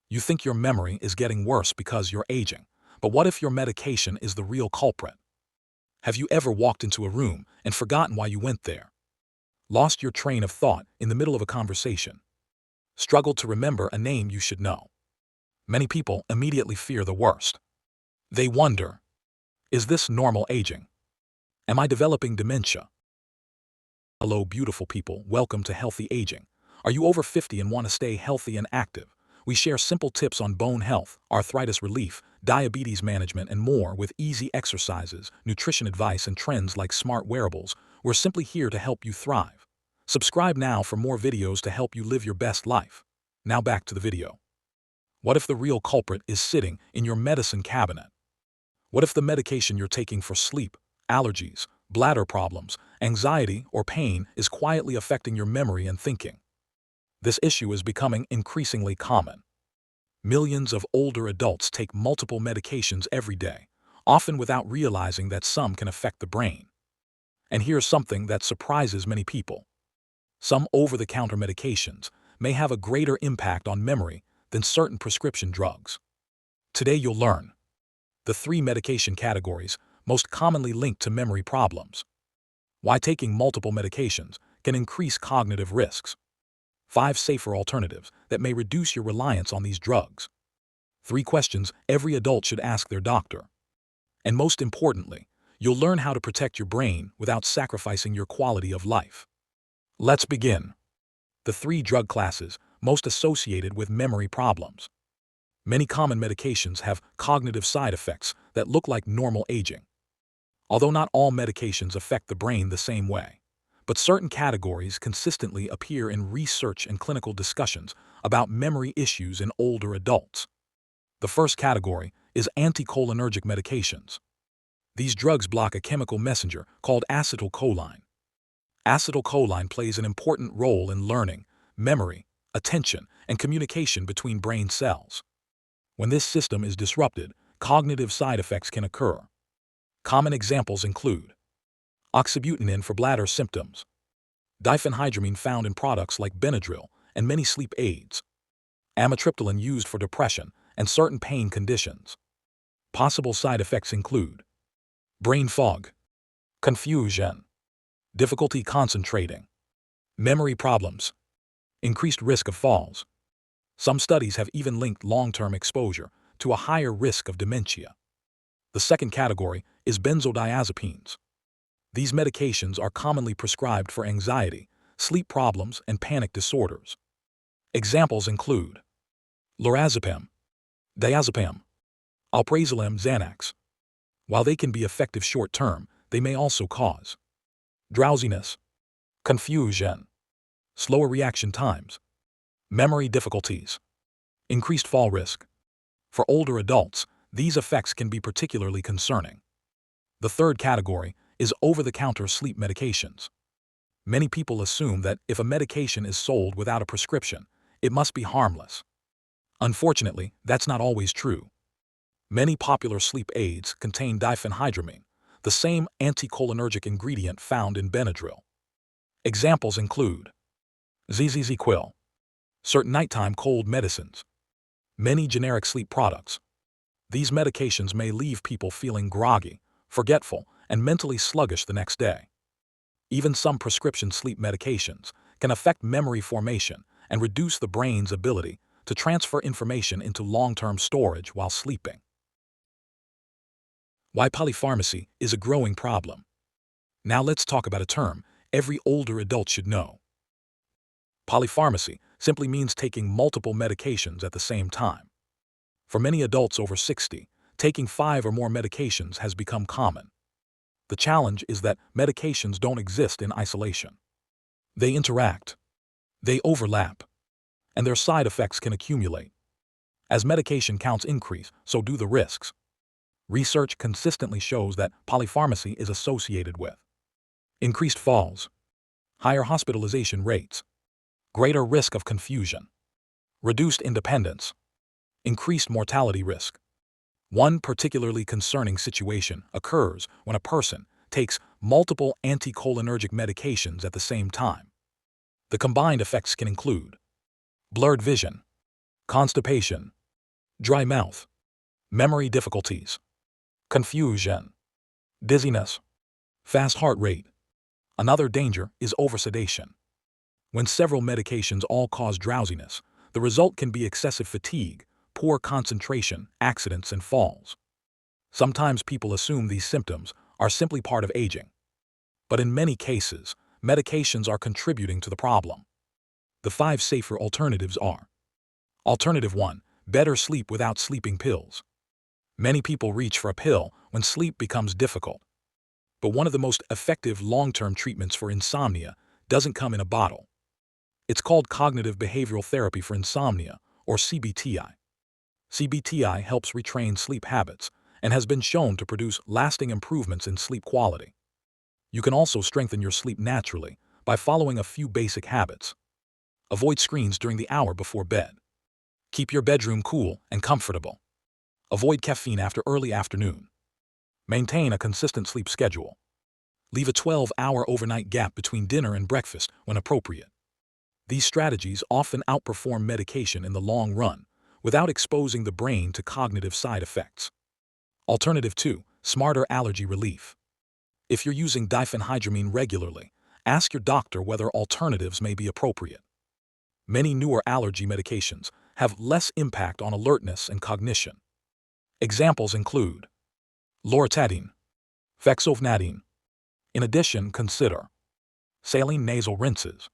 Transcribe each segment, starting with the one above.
You think your memory is getting worse because you're aging, but what if your medication is the real culprit? Have you ever walked into a room and forgotten why you went there? Lost your train of thought in the middle of a conversation? Struggled to remember a name you should know? Many people immediately fear the worst. They wonder, is this normal aging? Am I developing dementia? Hello, beautiful people. Welcome to Healthy Aging. Are you over 50 and want to stay healthy and active? We share simple tips on bone health, arthritis relief, diabetes management, and more with easy exercises, nutrition advice, and trends like smart wearables. We're simply here to help you thrive. Subscribe now for more videos to help you live your best life. Now back to the video. What if the real culprit is sitting in your medicine cabinet? What if the medication you're taking for sleep, allergies, bladder problems, anxiety, or pain is quietly affecting your memory and thinking? This issue is becoming increasingly common. Millions of older adults take multiple medications every day, often without realizing that some can affect the brain. And here's something that surprises many people. Some over-the-counter medications may have a greater impact on memory than certain prescription drugs. Today you'll learn the 3 medication categories most commonly linked to memory problems, why taking multiple medications can increase cognitive risks, 5 safer alternatives that may reduce your reliance on these drugs, 3 questions every adult should ask their doctor, and most importantly, you'll learn how to protect your brain without sacrificing your quality of life. Let's begin. The 3 drug classes most associated with memory problems. Many common medications have cognitive side effects that look like normal aging. Although not all medications affect the brain the same way, but certain categories consistently appear in research and clinical discussions about memory issues in older adults. The first category is anticholinergic medications. These drugs block a chemical messenger called acetylcholine. Acetylcholine plays an important role in learning, memory, attention, and communication between brain cells. When this system is disrupted, cognitive side effects can occur. Common examples include oxybutynin for bladder symptoms, diphenhydramine found in products like Benadryl and many sleep aids, amitriptyline used for depression and certain pain conditions. Possible side effects include brain fog, confusion, difficulty concentrating, memory problems, increased risk of falls. Some studies have even linked long-term exposure to a higher risk of dementia. The second category is benzodiazepines. These medications are commonly prescribed for anxiety, sleep problems, and panic disorders. Examples include lorazepam, diazepam, alprazolam, Xanax. While they can be effective short-term, they may also cause drowsiness, confusion, slower reaction times, memory difficulties, increased fall risk. For older adults, these effects can be particularly concerning. The third category is over-the-counter sleep medications. Many people assume that if a medication is sold without a prescription, it must be harmless. Unfortunately, that's not always true. Many popular sleep aids contain diphenhydramine, the same anticholinergic ingredient found in Benadryl. Examples include ZZZ-Quil, certain nighttime cold medicines, many generic sleep products. These medications may leave people feeling groggy, forgetful, and mentally sluggish the next day. Even some prescription sleep medications can affect memory formation and reduce the brain's ability to transfer information into long-term storage while sleeping. Why polypharmacy is a growing problem. Now let's talk about a term every older adult should know. Polypharmacy simply means taking multiple medications at the same time. For many adults over 60, taking 5 or more medications has become common. The challenge is that medications don't exist in isolation. They interact, they overlap, and their side effects can accumulate. As medication counts increase, so do the risks. Research consistently shows that polypharmacy is associated with increased falls, higher hospitalization rates, greater risk of confusion, reduced independence, increased mortality risk. One particularly concerning situation occurs when a person takes multiple anticholinergic medications at the same time. The combined effects can include blurred vision, constipation, dry mouth, memory difficulties, confusion, dizziness, fast heart rate. Another danger is oversedation. When several medications all cause drowsiness, the result can be excessive fatigue, poor concentration, accidents, and falls. Sometimes people assume these symptoms are simply part of aging. But in many cases, medications are contributing to the problem. The 5 safer alternatives are: Alternative 1. Better sleep without sleeping pills. Many people reach for a pill when sleep becomes difficult. But one of the most effective long-term treatments for insomnia doesn't come in a bottle. It's called cognitive behavioral therapy for insomnia, or CBTI. CBTI helps retrain sleep habits and has been shown to produce lasting improvements in sleep quality. You can also strengthen your sleep naturally by following a few basic habits. Avoid screens during the hour before bed. Keep your bedroom cool and comfortable. Avoid caffeine after early afternoon. Maintain a consistent sleep schedule. Leave a 12-hour overnight gap between dinner and breakfast when appropriate. These strategies often outperform medication in the long run, without exposing the brain to cognitive side effects. Alternative 2. Smarter allergy relief. If you're using diphenhydramine regularly, ask your doctor whether alternatives may be appropriate. Many newer allergy medications have less impact on alertness and cognition. Examples include loratadine, fexofenadine. In addition, consider saline nasal rinses,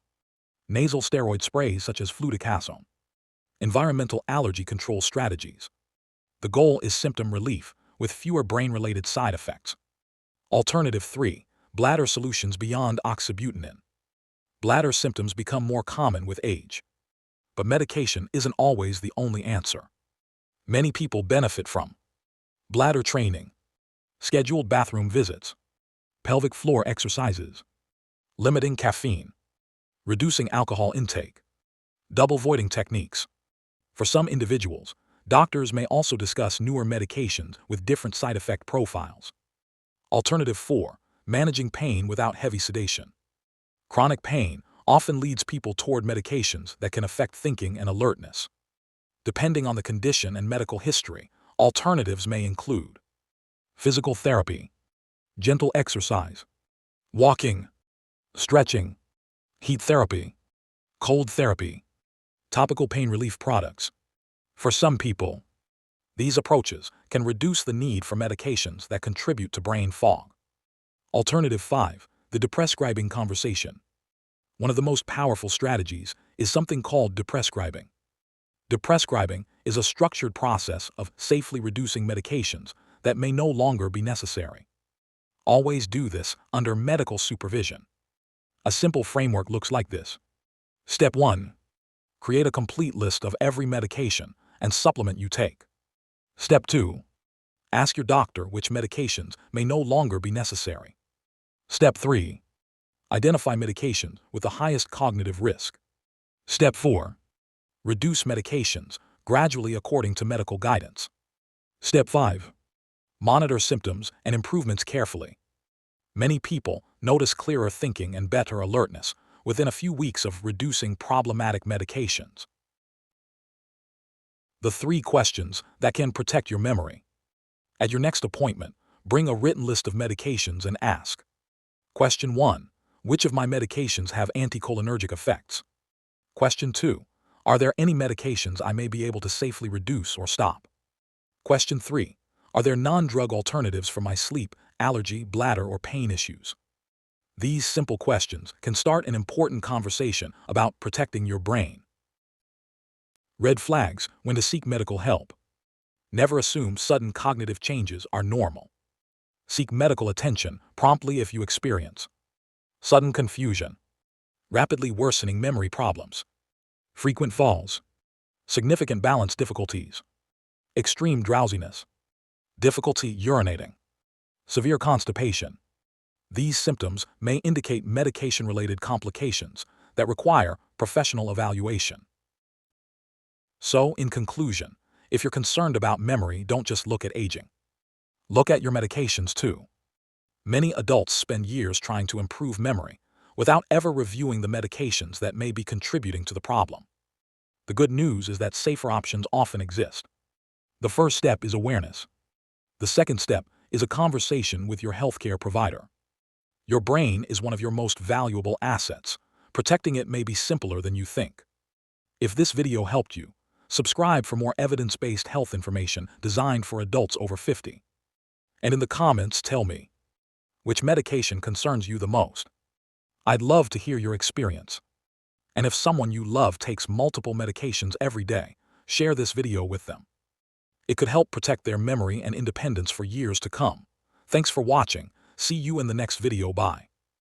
nasal steroid sprays such as fluticasone, environmental allergy control strategies. The goal is symptom relief with fewer brain-related side effects. Alternative 3. Bladder solutions beyond oxybutynin. Bladder symptoms become more common with age. But medication isn't always the only answer. Many people benefit from bladder training, scheduled bathroom visits, pelvic floor exercises, limiting caffeine, reducing alcohol intake, double voiding techniques. For some individuals, doctors may also discuss newer medications with different side effect profiles. Alternative 4. Managing pain without heavy sedation. Chronic pain often leads people toward medications that can affect thinking and alertness. Depending on the condition and medical history, alternatives may include physical therapy, gentle exercise, walking, stretching, heat therapy, cold therapy, topical pain relief products. For some people, these approaches can reduce the need for medications that contribute to brain fog. Alternative 5. The deprescribing conversation. One of the most powerful strategies is something called deprescribing. Deprescribing is a structured process of safely reducing medications that may no longer be necessary. Always do this under medical supervision. A simple framework looks like this. Step 1. Create a complete list of every medication and supplement you take. Step 2. Ask your doctor which medications may no longer be necessary. Step 3. Identify medications with the highest cognitive risk. Step 4. Reduce medications gradually according to medical guidance. Step 5. Monitor symptoms and improvements carefully. Many people notice clearer thinking and better alertness within a few weeks of reducing problematic medications. The 3 questions that can protect your memory. At your next appointment, bring a written list of medications and ask. Question 1. Which of my medications have anticholinergic effects? Question 2. Are there any medications I may be able to safely reduce or stop? Question 3. Are there non-drug alternatives for my sleep, allergy, bladder, or pain issues? These simple questions can start an important conversation about protecting your brain. Red flags when to seek medical help. Never assume sudden cognitive changes are normal. Seek medical attention promptly if you experience sudden confusion, rapidly worsening memory problems, frequent falls, significant balance difficulties, extreme drowsiness, difficulty urinating, severe constipation. These symptoms may indicate medication-related complications that require professional evaluation. So, in conclusion, if you're concerned about memory, don't just look at aging. Look at your medications too. Many adults spend years trying to improve memory without ever reviewing the medications that may be contributing to the problem. The good news is that safer options often exist. The first step is awareness. The second step is a conversation with your healthcare provider. Your brain is one of your most valuable assets. Protecting it may be simpler than you think. If this video helped you, subscribe for more evidence-based health information designed for adults over 50. And in the comments, tell me, which medication concerns you the most? I'd love to hear your experience. And if someone you love takes multiple medications every day, share this video with them. It could help protect their memory and independence for years to come. Thanks for watching. See you in the next video. Bye.